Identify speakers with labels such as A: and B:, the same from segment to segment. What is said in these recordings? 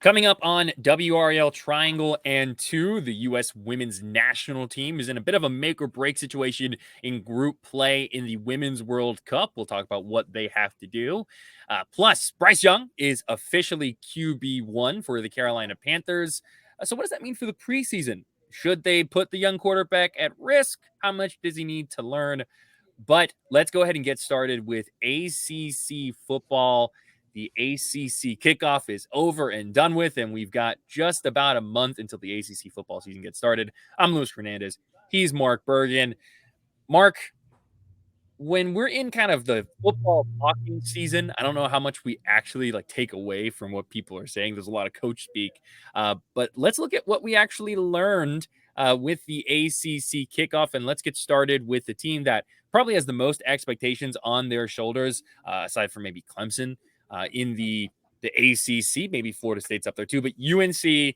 A: Coming up on WRAL Triangle and Two, the U.S. women's national team is in a bit of a make or break situation in group play in the Women's World Cup. We'll talk about what they have to do. Plus, Bryce Young is officially QB1 for the Carolina Panthers. So what does that mean for the preseason? Should they put the young quarterback at risk? How much does he need to learn? But let's go ahead and get started with ACC football. The ACC kickoff is over and done with, and we've got just about a month until the ACC football season gets started. I'm Luis Fernandez. He's Mack Brown. Mark, when we're in kind of the football talking season, I don't know how much we actually take away from what people are saying. There's a lot of coach speak, but let's look at what we actually learned with the ACC kickoff, and let's get started with the team that probably has the most expectations on their shoulders, aside from maybe Clemson. In the ACC, maybe Florida State's up there too, but UNC,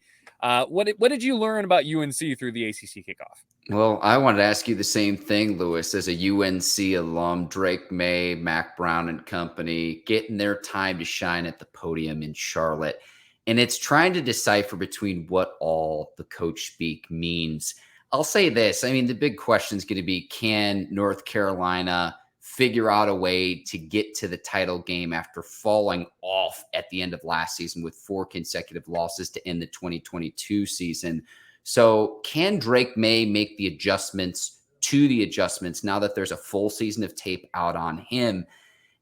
A: what did you learn about UNC through the ACC kickoff?
B: Well, I wanted to ask you the same thing, Lewis, as a UNC alum. Drake Maye, Mack Brown and company getting their time to shine at the podium in Charlotte. And it's trying to decipher between what all the coach speak means. I'll say this. I mean, the big question is going to be, can North Carolina figure out a way to get to the title game after falling off at the end of last season with 4 consecutive losses to end the 2022 season? So can Drake Maye make the adjustments to the adjustments now that there's a full season of tape out on him?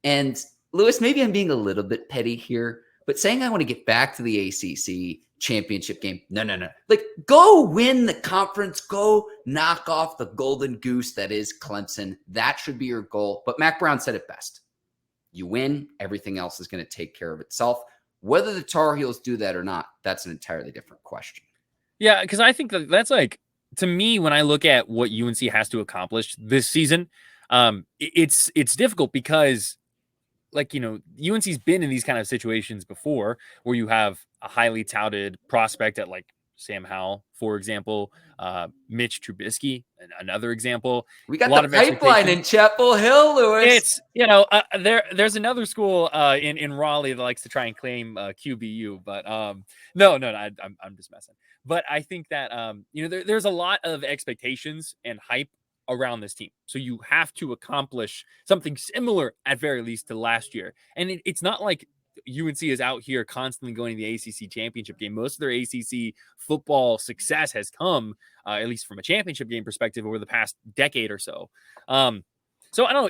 B: And Lewis, maybe I'm being a little bit petty here, but saying I want to get back to the ACC championship game. No. Go win the conference. Go knock off the golden goose that is Clemson. That should be your goal. But Mack Brown said it best. You win, everything else is going to take care of itself. Whether the Tar Heels do that or not, that's an entirely different question.
A: Yeah, because I think that's to me, when I look at what UNC has to accomplish this season, it's difficult because UNC's been in these kind of situations before where you have a highly touted prospect at Sam Howell, for example, Mitch Trubisky, another example.
B: We got the pipeline in Chapel Hill, Lewis.
A: It's, there's another school in Raleigh that likes to try and claim QBU, but no, I'm just messing. But I think that, there's a lot of expectations and hype around this team. So you have to accomplish something similar at very least to last year. And it's not like UNC is out here constantly going to the ACC championship game. Most of their ACC football success has come, at least from a championship game perspective, over the past decade or so. So I don't know.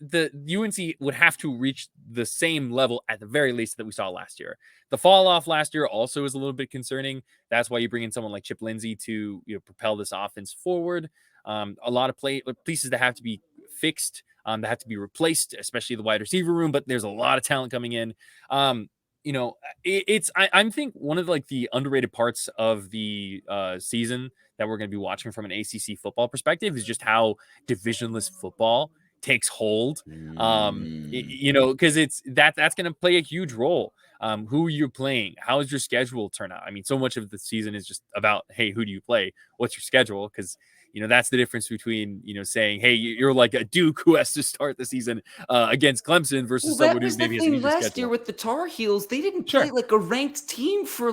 A: The UNC would have to reach the same level at the very least that we saw last year. The fall off last year also is a little bit concerning. That's why you bring in someone like Chip Lindsey to propel this offense forward. A lot of pieces that have to be fixed, that have to be replaced, especially the wide receiver room. But there's a lot of talent coming in. I think one of the underrated parts of the season that we're going to be watching from an ACC football perspective is just how divisionless football takes hold. Because that's going to play a huge role. Who you're playing, how does your schedule turn out? I mean, so much of the season is just about, hey, who do you play? What's your schedule? Because that's the difference between saying, hey, you're like a Duke who has to start the season against Clemson versus someone who maybe has an easier schedule.
B: Last year with the Tar Heels, they didn't play like a ranked team for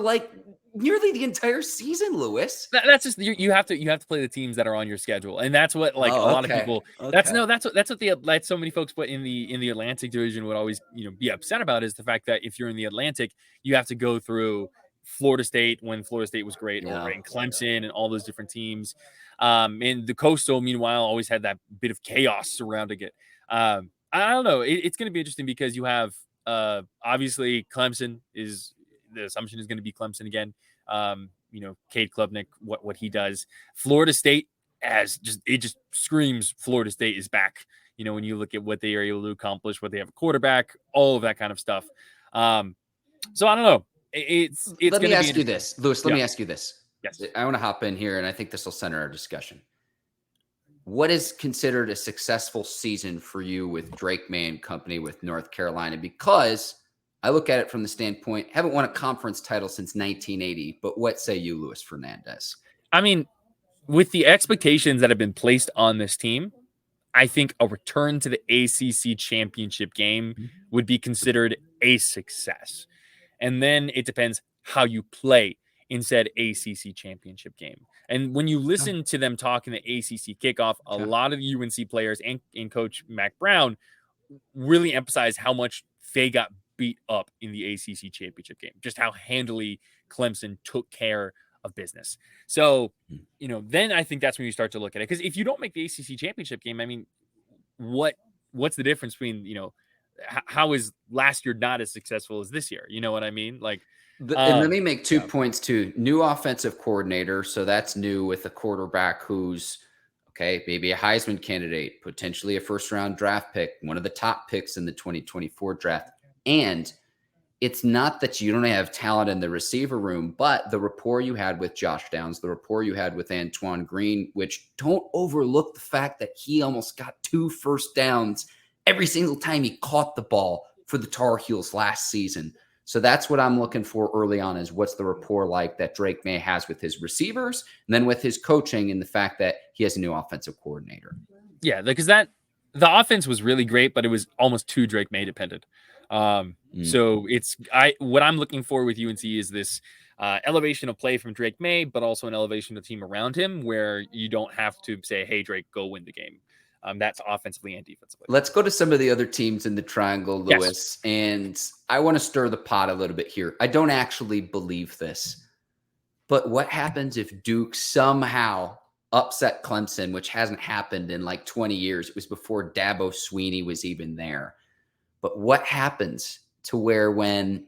B: nearly the entire season, Lewis.
A: That's just you have to play the teams that are on your schedule, and that's what a lot of people. That's what so many folks put in the Atlantic division would always be upset about is the fact that if you're in the Atlantic, you have to go through Florida State when Florida State was great, or in Clemson and all those different teams. And the Coastal, meanwhile, always had that bit of chaos surrounding it. I don't know. It's going to be interesting because you have obviously Clemson is. The assumption is going to be Clemson again. Cade Klubnik, what he does. Florida State just screams Florida State is back. When you look at what they are able to accomplish, what they have a quarterback, all of that kind of stuff. So I don't know.
B: Let me ask you this, Lewis. Let me ask you this.
A: Yes.
B: I want to hop in here, and I think this will center our discussion. What is considered a successful season for you with Drake Maye and company with North Carolina? Because I look at it from the standpoint, haven't won a conference title since 1980, but what say you, Luis Fernandez?
A: I mean, with the expectations that have been placed on this team, I think a return to the ACC championship game would be considered a success. And then it depends how you play in said ACC championship game. And when you listen to them talk in the ACC kickoff, a lot of the UNC players and coach Mack Brown really emphasize how much they got beat up in the ACC championship game, just how handily Clemson took care of business. So, then I think that's when you start to look at it. Because if you don't make the ACC championship game, I mean, what's the difference between, how is last year not as successful as this year? You know what I mean? Like,
B: and let me make 2 points too. New offensive coordinator. So that's new with a quarterback who's, okay, maybe a Heisman candidate, potentially a first-round draft pick, one of the top picks in the 2024 draft. And it's not that you don't have talent in the receiver room, but the rapport you had with Josh Downs, the rapport you had with Antoine Green, which don't overlook the fact that he almost got 2 first downs every single time he caught the ball for the Tar Heels last season. So that's what I'm looking for early on, is what's the rapport like that Drake Maye has with his receivers, and then with his coaching, and the fact that he has a new offensive coordinator.
A: Yeah, because the offense was really great, but it was almost too Drake Maye dependent. So what I'm looking for with UNC is this elevation of play from Drake Maye, but also an elevation of the team around him, where you don't have to say, "Hey, Drake, go win the game." That's offensively and defensively.
B: Let's go to some of the other teams in the triangle, Lewis. Yes. And I want to stir the pot a little bit here. I don't actually believe this, but what happens if Duke somehow upset Clemson, which hasn't happened in like 20 years? It was before Dabo Swinney was even there. But what happens to where when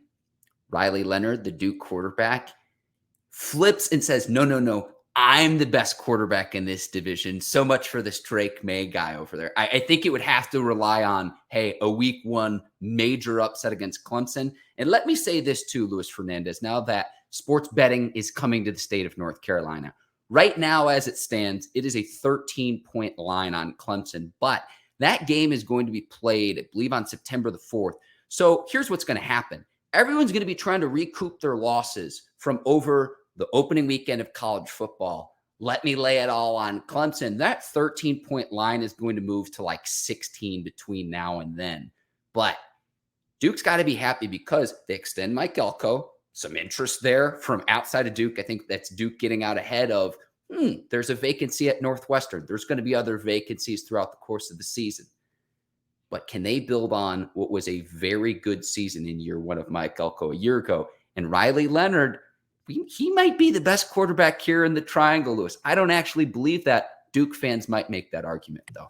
B: Riley Leonard, the Duke quarterback, flips and says, no, I'm the best quarterback in this division. So much for this Drake Maye guy over there. I think it would have to rely on, hey, a week 1 major upset against Clemson. And let me say this too, Luis Fernandez, now that sports betting is coming to the state of North Carolina. Right now, as it stands, it is a 13-point line on Clemson, but that game is going to be played, I believe, on September the 4th. So here's what's going to happen. Everyone's going to be trying to recoup their losses from over the opening weekend of college football. Let me lay it all on Clemson. That 13-point line is going to move to like 16 between now and then. But Duke's got to be happy because they extend Mike Elko. Some interest there from outside of Duke. I think that's Duke getting out ahead of, there's a vacancy at Northwestern. There's going to be other vacancies throughout the course of the season. But can they build on what was a very good season in year 1 of Mike Elko a year ago? And Riley Leonard, he might be the best quarterback here in the triangle, Lewis. I don't actually believe that. Duke fans might make that argument, though.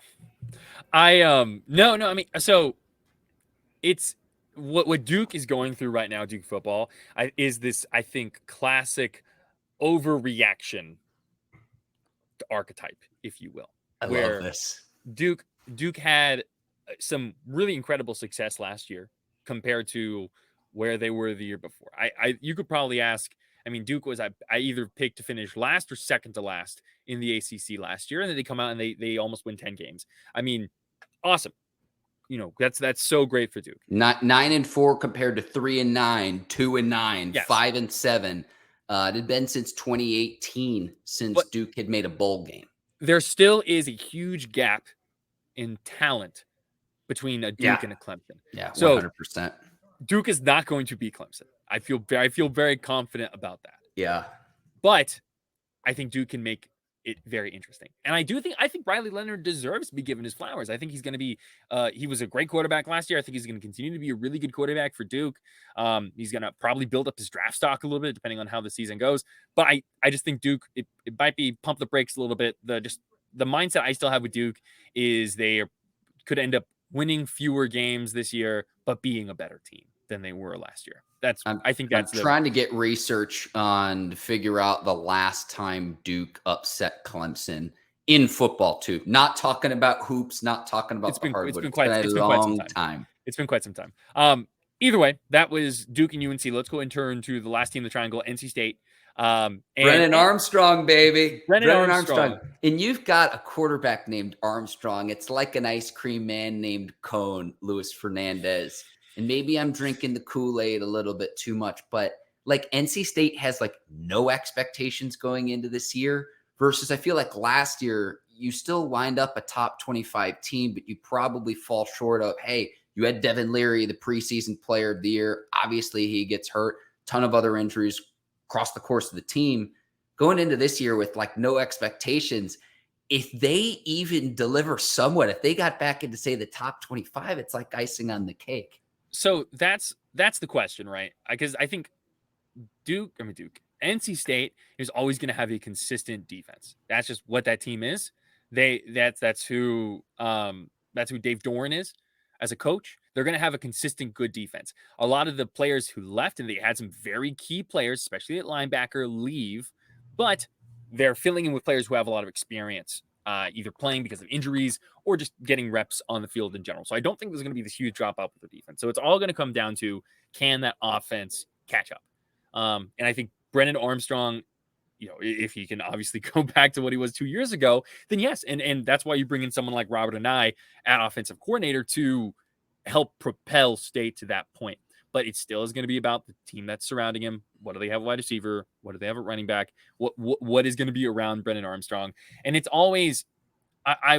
A: No. I mean, so it's what Duke is going through right now. Duke football is this, I think, classic overreaction archetype, if you will.
B: I love this.
A: Duke had some really incredible success last year compared to where they were the year before. You could probably ask. I mean, Duke was I either picked to finish last or second to last in the ACC last year, and then they come out and they almost win 10 games. I mean, awesome. That's so great for Duke.
B: 9-4 compared to 3-9, 2-9,
A: yes.
B: 5-7. It had been since 2018 since Duke had made a bowl game.
A: There still is a huge gap in talent between a Duke and a Clemson.
B: Yeah, 100%. So
A: Duke is not going to beat Clemson. I feel very confident about that.
B: Yeah.
A: But I think Duke can make it very interesting. And I think Riley Leonard deserves to be given his flowers. I think he's going to be he was a great quarterback last year. I think he's going to continue to be a really good quarterback for Duke. He's going to probably build up his draft stock a little bit depending on how the season goes. But I just think Duke, it might be pump the brakes a little bit. The mindset I still have with Duke is they could end up winning fewer games this year, but being a better team than they were last year. I'm
B: trying to get research on to figure out the last time Duke upset Clemson in football too. Not talking about hoops, not talking about the hardwood. It's been a long time.
A: It's been quite some time. Either way, that was Duke and UNC. Let's go and turn to the last team in the triangle, NC State.
B: Brennan Armstrong, baby.
A: Brennan Armstrong.
B: And you've got a quarterback named Armstrong. It's like an ice cream man named Cone, Luis Fernandez. And maybe I'm drinking the Kool-Aid a little bit too much, but like NC State has like no expectations going into this year versus I feel like last year you still wind up a top 25 team, but you probably fall short of, hey, You had Devin Leary, the preseason player of the year. Obviously, he gets hurt. Ton of other injuries across the course of the team. Going into this year with like no expectations, if they even deliver somewhat, if they got back into, say, the top 25, it's like icing on the cake.
A: So that's the question, right? Because I think NC State is always going to have a consistent defense. That's just what that team is. That's who Dave Doran is as a coach. They're going to have a consistent good defense. A lot of the players who left, and they had some very key players, especially at linebacker, leave, but they're filling in with players who have a lot of experience, either playing because of injuries or just getting reps on the field in general. So I don't think there's going to be this huge drop off with the defense. So it's all going to come down to, can that offense catch up? And I think Brennan Armstrong, if he can obviously go back to what he was 2 years ago, then yes. And that's why you bring in someone like Robert Anae at offensive coordinator to help propel State to that point. But it still is going to be about the team that's surrounding him. What do they have at wide receiver? What do they have at running back? What is going to be around Brennan Armstrong? And it's always,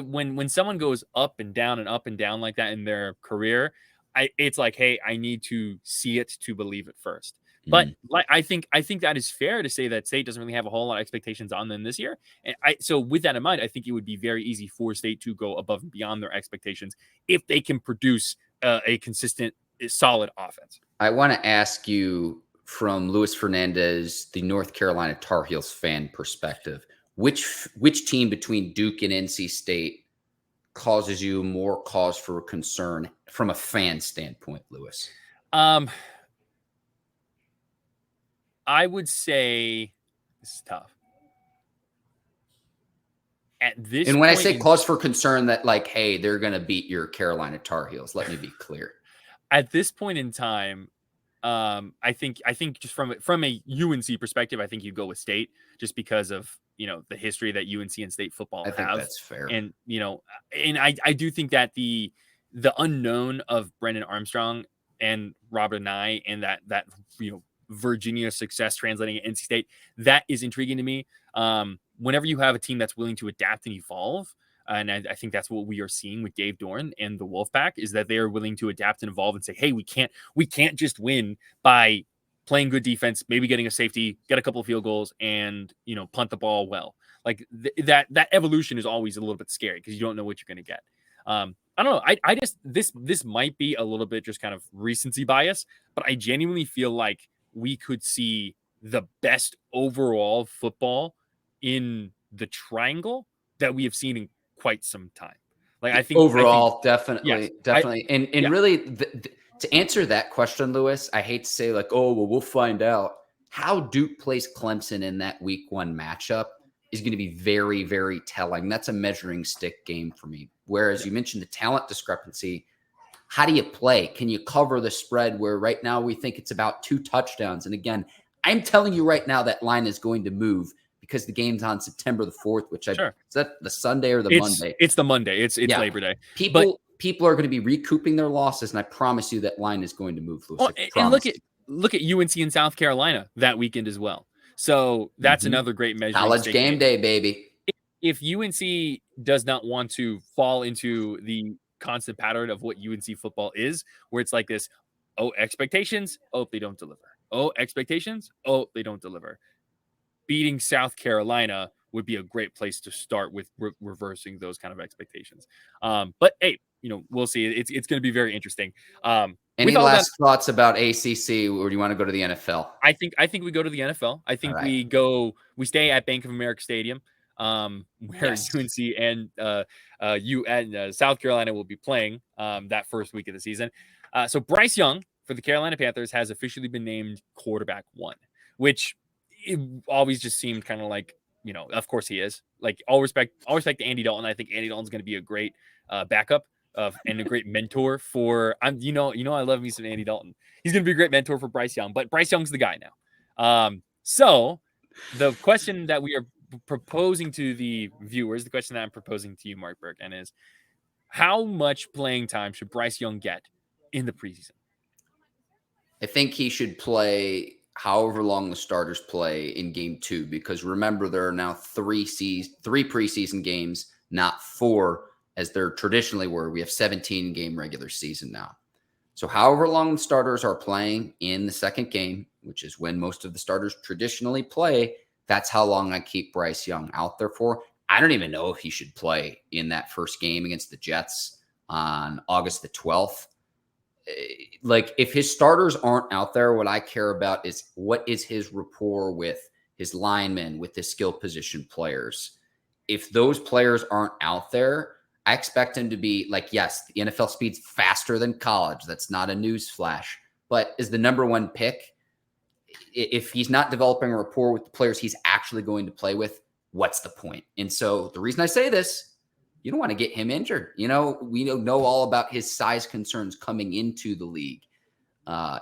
A: when someone goes up and down like that in their career, it's like, hey, I need to see it to believe it first. But I think that is fair to say that State doesn't really have a whole lot of expectations on them this year. And so with that in mind, I think it would be very easy for State to go above and beyond their expectations if they can produce a consistent, solid offense.
B: I want to ask you, from Luis Fernandez, the North Carolina Tar Heels fan perspective, which team between Duke and NC State causes you more cause for concern from a fan standpoint, Luis?
A: I would say this is tough. At this
B: and when I say cause for concern, that like, hey, they're going to beat your Carolina Tar Heels, let me be clear.
A: At this point in time, I think just from a UNC perspective, I think you go with State just because of the history that UNC and State football have.
B: I think that's fair.
A: And and I do think that the unknown of Brendan Armstrong and Robert Anae and that Virginia success translating at NC State, that is intriguing to me. Whenever you have a team that's willing to adapt and evolve, and I think that's what we are seeing with Dave Doran and the Wolfpack, is that they are willing to adapt and evolve and say, hey, we can't just win by playing good defense, maybe getting a safety, get a couple of field goals, and punt the ball well. Like that evolution is always a little bit scary because you don't know what you're going to get. I don't know. I just this might be a little bit just kind of recency bias, but I genuinely feel like we could see the best overall football in the triangle that we have seen in quite some time. Like I think
B: overall, definitely. And
A: yeah.
B: really, to answer that question, Luis, I hate to say like, oh, well, we'll find out. How Duke plays Clemson in that week 1 matchup is going to be very, very telling. That's a measuring stick game for me. Whereas you mentioned the talent discrepancy. How do you play? Can you cover the spread where right now we think it's about 2 touchdowns? And again, I'm telling you right now that line is going to move because the game's on September the 4th, which is that the Sunday or the Monday?
A: It's the Monday. It's Labor Day.
B: People are going to be recouping their losses, and I promise you that line is going to move, Luis.
A: And look at UNC in South Carolina that weekend as well. So that's another great measure.
B: College game day, baby.
A: If UNC does not want to fall into the constant pattern of what UNC football is, where it's like this, expectations, they don't deliver. Expectations, they don't deliver. Beating South Carolina would be a great place to start with reversing those kind of expectations. But hey, we'll see. It's going to be very interesting.
B: Any last thoughts about ACC, or do you want to go to the NFL?
A: I think we go to the NFL. I think we stay at Bank of America Stadium, where UNC and South Carolina will be playing that first week of the season. So Bryce Young for the Carolina Panthers has officially been named quarterback 1, which it always just seemed kind of like, of course he is. Like all respect to Andy Dalton. I think Andy Dalton's going to be a great backup and a great mentor for I love me some Andy Dalton. He's going to be a great mentor for Bryce Young, but Bryce Young's the guy now. So the question that we are proposing to the viewers, the question that I'm proposing to you, Mark Bergin, is how much playing time should Bryce Young get in the preseason?
B: I think he should play however long the starters play in game 2, because remember, there are now 3 preseason games, not 4 as there traditionally were. We have 17 game regular season now. So however long the starters are playing in the second game, which is when most of the starters traditionally play, that's how long I keep Bryce Young out there for. I don't even know if he should play in that first game against the Jets on August the 12th. Like, if his starters aren't out there, what I care about is what is his rapport with his linemen, with his skill position players. If those players aren't out there, I expect him to be like, yes, the NFL speed's faster than college. That's not a news flash, but is the number one pick. If he's not developing a rapport with the players he's actually going to play with, what's the point? And so the reason I say this, you don't want to get him injured. We know all about his size concerns coming into the league.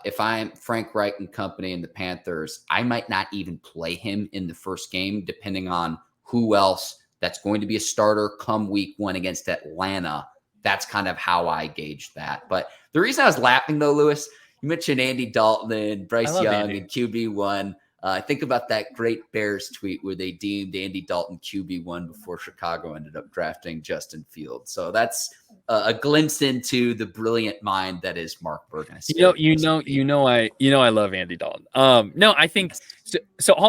B: If I'm Frank Reich and company and the Panthers, I might not even play him in the first game, depending on who else that's going to be a starter come week 1 against Atlanta. That's kind of how I gauge that. But the reason I was laughing, though, Lewis, you mentioned Andy Dalton and Bryce Young and QB1. Think about that great Bears tweet where they deemed Andy Dalton QB1 before Chicago ended up drafting Justin Fields. So that's a glimpse into the brilliant mind that is Mark Bergin.
A: I love Andy Dalton. No, I think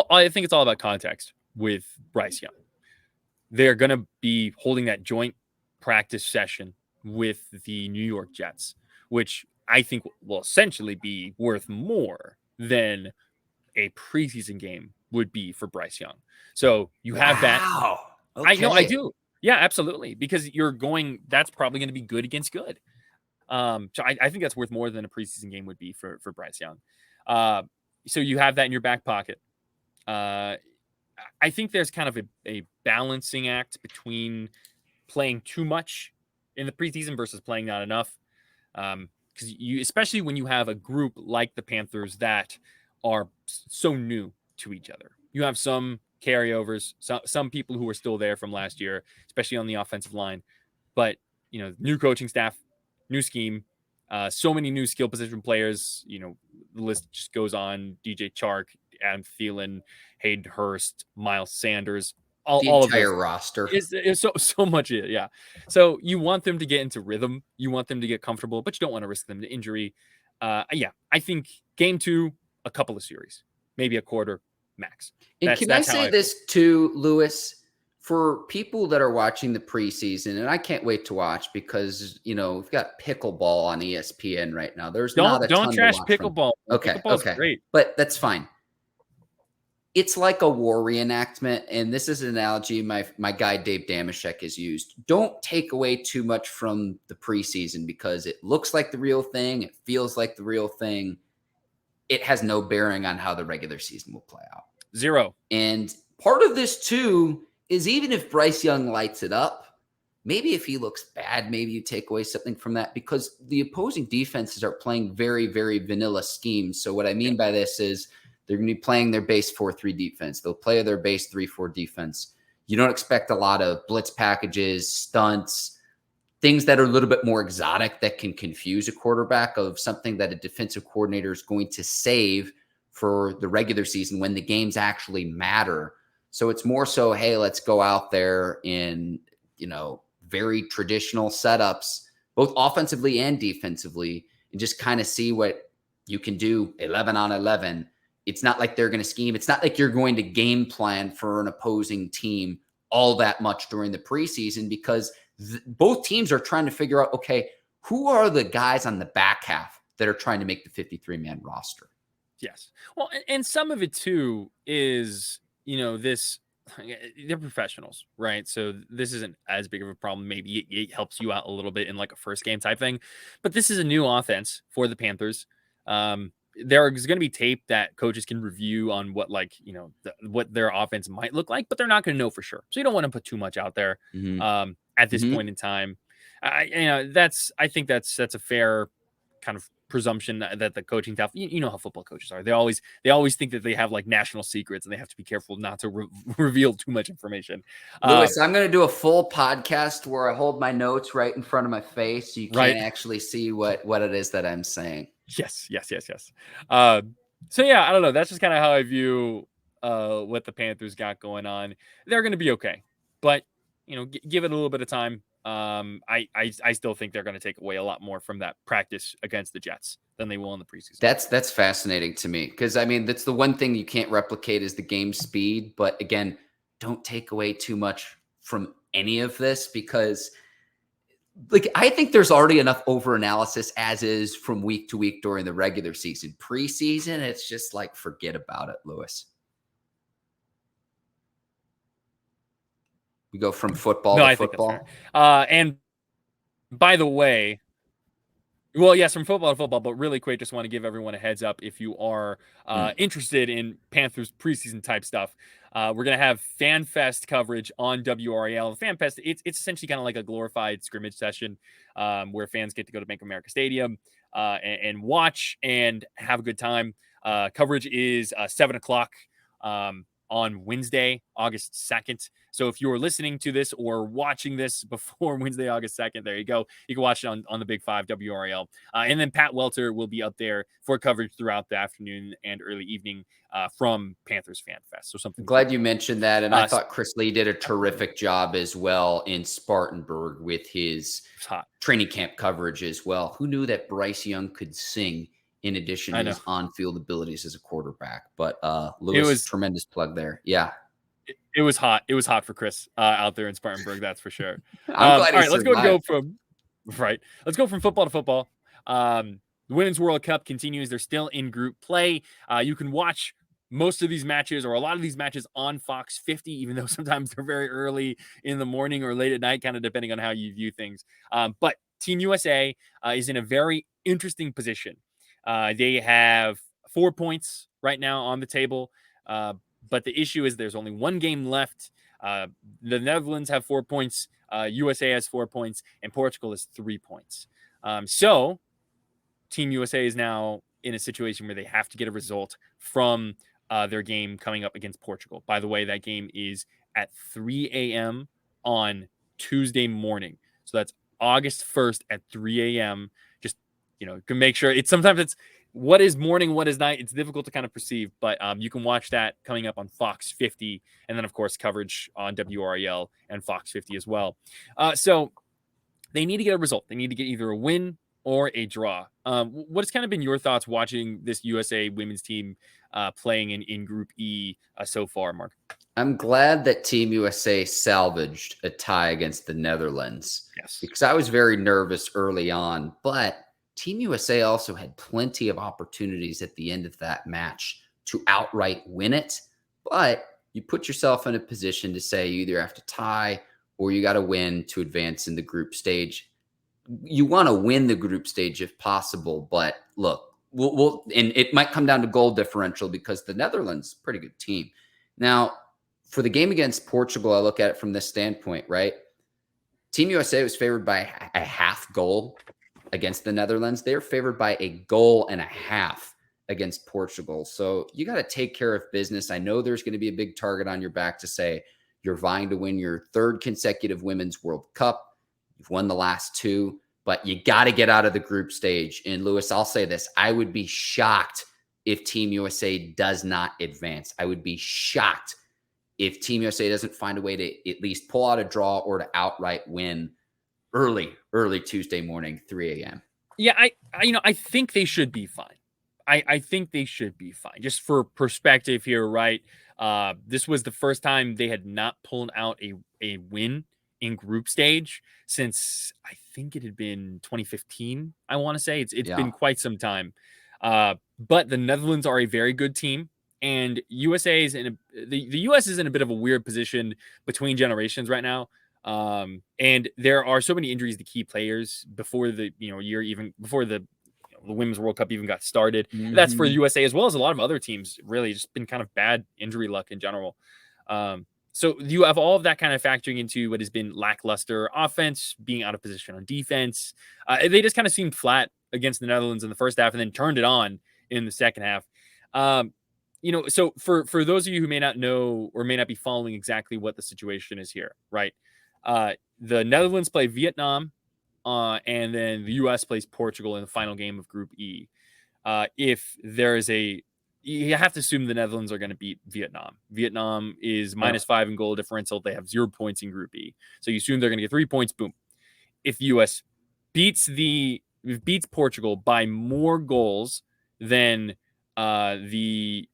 A: I think it's all about context with Bryce Young. They're going to be holding that joint practice session with the New York Jets, which I think will essentially be worth more than a preseason game would be for Bryce Young. So you have that. Okay. I know, I do. Yeah, absolutely. Because that's probably going to be good against good. So I think that's worth more than a preseason game would be for Bryce Young. So you have that in your back pocket. I think there's kind of a balancing act between playing too much in the preseason versus playing not enough. Because especially when you have a group like the Panthers that are so new to each other. You have some carryovers, some people who are still there from last year, especially on the offensive line. But, new coaching staff, new scheme, so many new skill position players. The list just goes on. DJ Chark, Adam Thielen, Hayden Hurst, Miles Sanders, all of
B: entire roster
A: is so much. Yeah. So you want them to get into rhythm. You want them to get comfortable, but you don't want to risk them to injury. I think game 2, a couple of series, maybe a quarter max.
B: And can I say this too, Lewis? For people that are watching the preseason, and I can't wait to watch because we've got pickleball on ESPN right now. Don't
A: trash pickleball.
B: Okay,
A: Pickleball's great,
B: but that's fine. It's like a war reenactment, and this is an analogy my guy Dave Damashek has used. Don't take away too much from the preseason because it looks like the real thing, it feels like the real thing. It has no bearing on how the regular season will play out.
A: Zero.
B: And part of this too is even if Bryce Young lights it up, maybe if he looks bad, maybe you take away something from that because the opposing defenses are playing very, very vanilla schemes. So what I mean by this is they're going to be playing their base 4-3 defense. They'll play their base 3-4 defense. You don't expect a lot of blitz packages, stunts, things that are a little bit more exotic that can confuse a quarterback of something that a defensive coordinator is going to save for the regular season when the games actually matter. So it's more so, hey, let's go out there in, very traditional setups, both offensively and defensively, and just kind of see what you can do 11 on 11. It's not like they're going to scheme. It's not like you're going to game plan for an opposing team all that much during the preseason because both teams are trying to figure out, okay, who are the guys on the back half that are trying to make the 53-man roster?
A: Yes. Well, and some of it too is, they're professionals, right? So this isn't as big of a problem. Maybe it helps you out a little bit in like a first game type thing, but this is a new offense for the Panthers. There's going to be tape that coaches can review on what what their offense might look like, but they're not going to know for sure. So you don't want to put too much out there at this point in time. I think that's a fair kind of presumption that the coaching staff, how football coaches are. They always think that they have like national secrets and they have to be careful not to reveal too much information.
B: Lewis, I'm going to do a full podcast where I hold my notes right in front of my face so you can't actually see what it is that I'm saying.
A: Yes. So yeah, I don't know. That's just kind of how I view what the Panthers got going on. They're going to be okay, but give it a little bit of time. I still think they're going to take away a lot more from that practice against the Jets than they will in the preseason.
B: That's fascinating to me because I mean that's the one thing you can't replicate is the game speed. But again, don't take away too much from any of this because like I think there's already enough over analysis as is from week to week during the regular season. Preseason, it's just like forget about it, Lewis. We go from football to football.
A: Think that's fair. And by the way, well, yes, from football to football, but really quick, just want to give everyone a heads up if you are interested in Panthers preseason type stuff. We're going to have FanFest coverage on WRAL. FanFest, it's essentially kind of like a glorified scrimmage session where fans get to go to Bank of America Stadium and watch and have a good time. Coverage is 7 o'clock on Wednesday, August 2nd. So if you're listening to this or watching this before Wednesday, August 2nd, there you go. You can watch it on the Big 5 WRL. And then Pat Welter will be up there for coverage throughout the afternoon and early evening from Panthers Fan Fest. So something.
B: Glad you mentioned that. And I thought Chris Lee did a terrific job as well in Spartanburg with his training camp coverage as well. Who knew that Bryce Young could sing in addition to his on-field abilities as a quarterback? But Lewis, was tremendous plug there. Yeah.
A: It was hot. It was hot for Chris out there in Spartanburg. That's for sure.
B: I'm glad
A: all right, let's go from football to football. The Women's World Cup continues. They're still in group play. You can watch most of these matches or a lot of these matches on Fox 50, even though sometimes they're very early in the morning or late at night, kind of depending on how you view things. But Team USA is in a very interesting position. They have 4 points right now on the table. But the issue is there's only one game left. The Netherlands have 4 points. USA has 4 points. And Portugal has 3 points. So Team USA is now in a situation where they have to get a result from their game coming up against Portugal. By the way, that game is at 3 a.m. on Tuesday morning. So that's August 1st at 3 a.m. Just, can make sure sometimes it's what is morning, what is night. It's difficult to kind of perceive, but you can watch that coming up on Fox 50. And then, of course, coverage on WRAL and Fox 50 as well. So they need to get a result. They need to get either a win or a draw. What has kind of been your thoughts watching this USA women's team playing in Group E so far, Mark?
B: I'm glad that Team USA salvaged a tie against the Netherlands.
A: Yes.
B: Because I was very nervous early on, but Team USA also had plenty of opportunities at the end of that match to outright win it. But you put yourself in a position to say you either have to tie or you got to win to advance in the group stage. You want to win the group stage if possible, but look, we'll and it might come down to goal differential because the Netherlands is a pretty good team. Now, for the game against Portugal, I look at it from this standpoint, right? Team USA was favored by a half goal against the Netherlands. They're favored by a goal and a half against Portugal. So you got to take care of business. I know there's going to be a big target on your back to say you're vying to win your third consecutive Women's World Cup. You've won the last two, but you got to get out of the group stage. And Lewis, I'll say this. I would be shocked if Team USA does not advance. I would be shocked if Team USA doesn't find a way to at least pull out a draw or to outright win early Tuesday morning, 3 a.m.
A: Yeah, I think they should be fine. I think they should be fine. Just for perspective here, right? This was the first time they had not pulled out a win in group stage since I think it had been 2015. I want to say it's been quite some time. But the Netherlands are a very good team, and USA is the US is in a bit of a weird position between generations right now. And there are so many injuries to key players before the year, even before the Women's World Cup even got started. Mm-hmm. That's for the USA as well as a lot of other teams. Really, just been kind of bad injury luck in general. So you have all of that kind of factoring into what has been lackluster offense, being out of position on defense. They just kind of seemed flat against the Netherlands in the first half and then turned it on in the second half. So for those of you who may not know or may not be following exactly what the situation is here, right? The Netherlands play Vietnam, and then the U.S. plays Portugal in the final game of Group E. If there is you have to assume the Netherlands are going to beat Vietnam. Vietnam is -5 in goal differential. They have 0 points in Group E. So you assume they're going to get 3 points. Boom. if US beats Portugal by more goals than even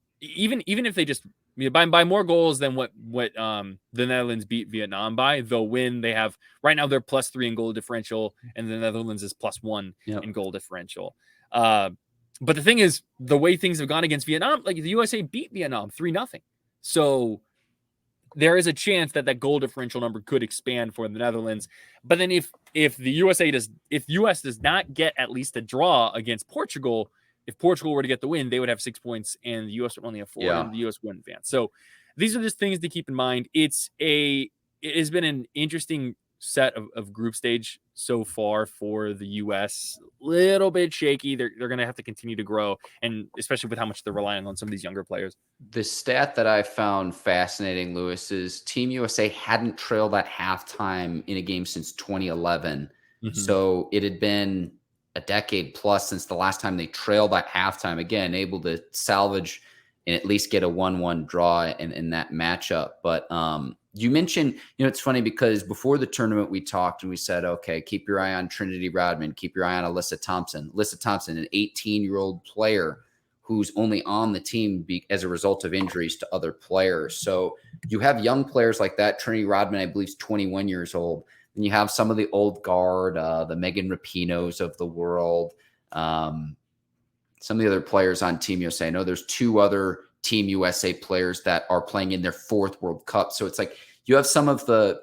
A: if they just by more goals than what the Netherlands beat Vietnam by, they'll win. They have right now they're +3 in goal differential, and the Netherlands is +1 in goal differential. But the thing is, the way things have gone against Vietnam, like the USA beat Vietnam 3-0. So there is a chance that goal differential number could expand for the Netherlands. But then if US does not get at least a draw against Portugal, if Portugal were to get the win, they would have 6 points and the US would only have 4, and the US wouldn't advance. So these are just things to keep in mind. It has been an interesting set of group stage so far for the US. Little bit shaky. They're going to have to continue to grow, and especially with how much they're relying on some of these younger players.
B: The stat that I found fascinating, Lewis, is Team USA hadn't trailed at halftime in a game since 2011. So it had been a decade plus since the last time they trailed at halftime. Again, able to salvage and at least get a 1-1 draw in that matchup. But you mentioned, it's funny because before the tournament we talked and we said, okay, keep your eye on Trinity Rodman, keep your eye on Alyssa Thompson. Alyssa Thompson, an 18-year-old player who's only on the team as a result of injuries to other players. So you have young players like that. Trinity Rodman, I believe, is 21 years old. And you have some of the old guard, the Megan Rapinos of the world, some of the other players on Team USA. I know there's 2 other Team USA players that are playing in their 4th World Cup. So it's like you have some of the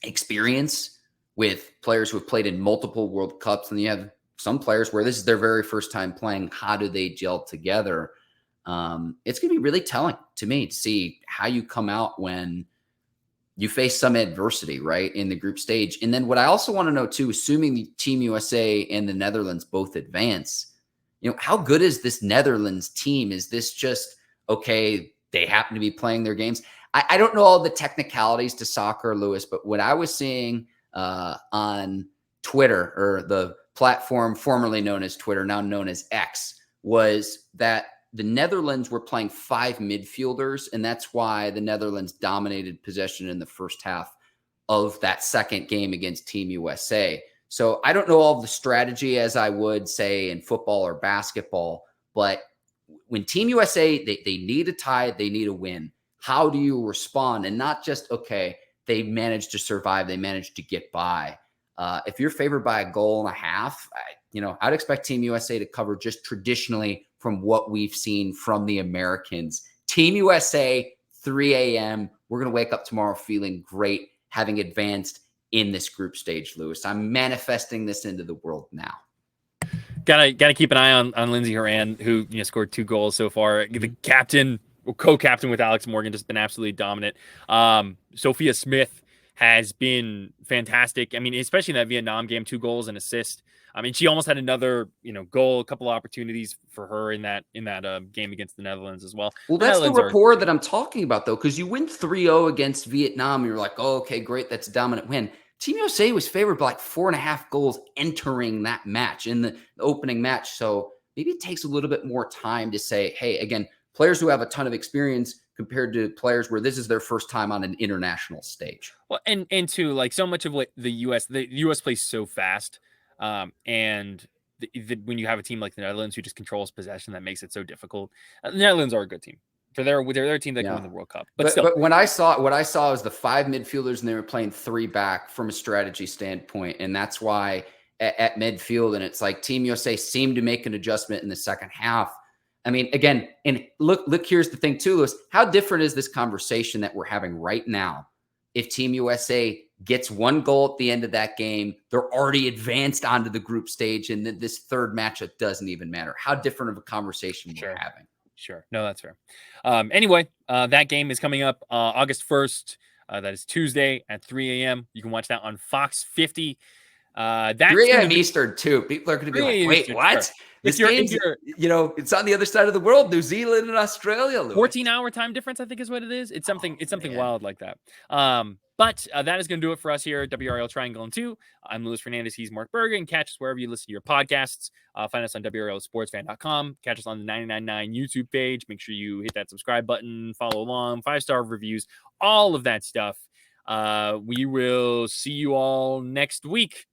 B: experience with players who have played in multiple World Cups, and you have some players where this is their very first time playing. How do they gel together? It's going to be really telling to me to see how you come out when you face some adversity, right, in the group stage. And then what I also want to know too, assuming the Team USA and the Netherlands both advance, how good is this Netherlands team? Is this just, okay, they happen to be playing their games? I don't know all the technicalities to soccer, Lewis, but what I was seeing on Twitter, or the platform formerly known as Twitter, now known as X, was that the Netherlands were playing 5 midfielders, and that's why the Netherlands dominated possession in the first half of that second game against Team USA. So I don't know all of the strategy as I would say in football or basketball, but when Team USA, they need a tie, they need a win. How do you respond? And not just, okay, they managed to survive, they managed to get by. If you're favored by a goal and a half, I'd expect Team USA to cover just traditionally from what we've seen from the Americans. Team USA, 3 a.m. We're going to wake up tomorrow feeling great, having advanced in this group stage, Lewis. I'm manifesting this into the world now.
A: Gotta keep an eye on Lindsey Horan, who scored 2 goals so far. The captain, or co-captain with Alex Morgan, just been absolutely dominant. Sophia Smith has been fantastic. I mean, especially in that Vietnam game, 2 goals and assist. I mean, she almost had another, goal, a couple of opportunities for her in that game against the Netherlands as well.
B: Well, that's the rapport that I'm talking about, though, because you win 3-0 against Vietnam. You're like, oh, okay, great. That's a dominant win. Team USA was favored by like 4.5 goals entering that match in the opening match. So maybe it takes a little bit more time to say, hey, again, players who have a ton of experience compared to players where this is their first time on an international stage.
A: Well, and too, like, so much of what the US plays so fast. And when you have a team like the Netherlands who just controls possession, that makes it so difficult. The Netherlands are a good team. They're a team that can win the World Cup. But still,
B: what I saw was the 5 midfielders, and they were playing 3 back from a strategy standpoint. And that's why at midfield, and it's like Team USA seemed to make an adjustment in the second half. I mean, again, and look, here's the thing too, Lewis. How different is this conversation that we're having right now? If Team USA gets 1 goal at the end of that game, they're already advanced onto the group stage, and this third matchup doesn't even matter. How different of a conversation we're having.
A: Sure. No, that's fair. Anyway, that game is coming up August 1st. That is Tuesday at 3 a.m. You can watch that on Fox 50. That's
B: 3 a.m. Eastern, too. People are going to be like, wait,
A: Eastern,
B: what?
A: Sure.
B: This game's, it's on the other side of the world, New Zealand and Australia, Lewis.
A: 14-hour time difference, I think, is what it is. It's something wild like that. But that is going to do it for us here at WRAL Triangle and Two. I'm Luis Fernandez. He's Mark Bergin. Catch us wherever you listen to your podcasts. Find us on WRLSportsFan.com. Catch us on the 99.9 YouTube page. Make sure you hit that subscribe button, follow along, 5-star reviews, all of that stuff. We will see you all next week.